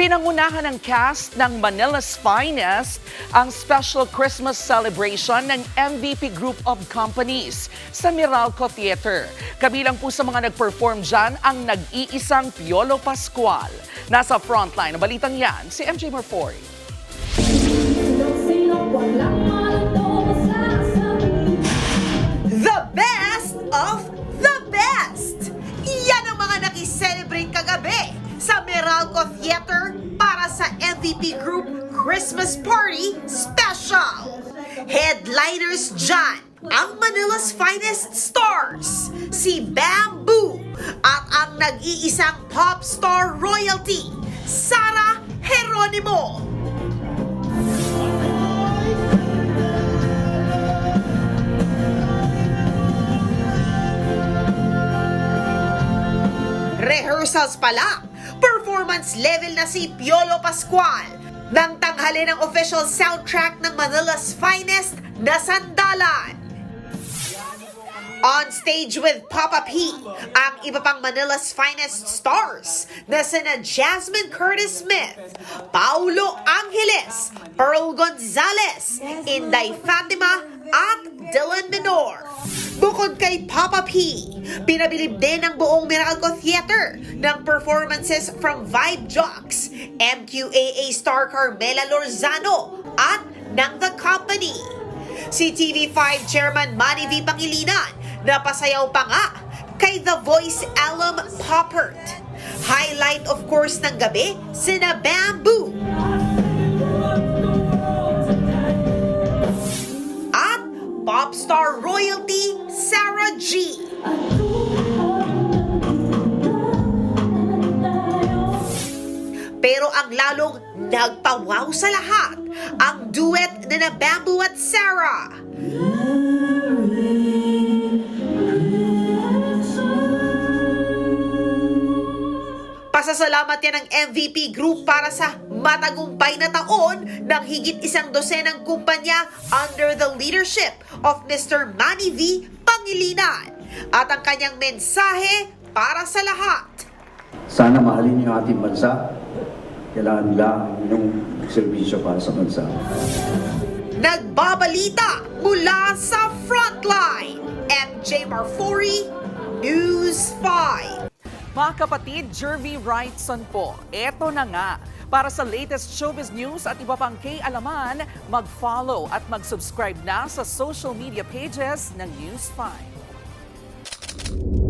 Pinangunahan ng cast ng Manila's Finest ang special Christmas celebration ng MVP Group of Companies sa Meralco Theater. Kabilang po sa mga nag-perform dyan ang nag-iisang Piolo Pascual. Nasa frontline ng balitang yan, si MJ Marfori. The best of the best! Yan ang mga nakiselebrate kagabi sa Meralco Theater para sa MVP Group Christmas Party Special. Headliners dyan, ang Manila's Finest Stars, si Bamboo, at ang nag-iisang pop star royalty, Sarah Geronimo. Rehearsals pa lang, performance level na si Piolo Pascual nang tanghali ng official soundtrack ng Manila's Finest na Sandalan. On stage with Papa P, ang iba pang Manila's Finest stars na sina Jasmine Curtis Smith, Paulo Angeles, Earl Gonzalez, Inday Fatima at Dylan Menor. Bukod kay Papa P, pinabilib din ng buong Meralco Theater ng performances from Vibe Jocks, MQAA star Carmela Lorzano at ng The Company. Si TV5 Chairman Manny V. Pangilinan napasayaw pa nga kay The Voice alum Poppert. Highlight of course ng gabi, sina Bamboo at pop star royalty Sarah G. Pero ang lalong nagpawaw sa lahat, ang duet na Bamboo at Sarah. Pasasalamat yan ng MVP Group para sa matagumpay na taon ng higit 12 kumpanya under the leadership of Mr. Manny V. Pangilinan at ang kanyang mensahe para sa lahat. Sana mahalin niyo ang ating bansa. Kailangan nila yung serbisyo para sa bansa. Nagbabalita mula sa Frontline, MJ Marfori, News 5. Mga kapatid, Jervy Wrightson po. Eto na nga. Para sa latest showbiz news at iba pang kay-alaman, mag-follow at mag-subscribe na sa social media pages ng News 5.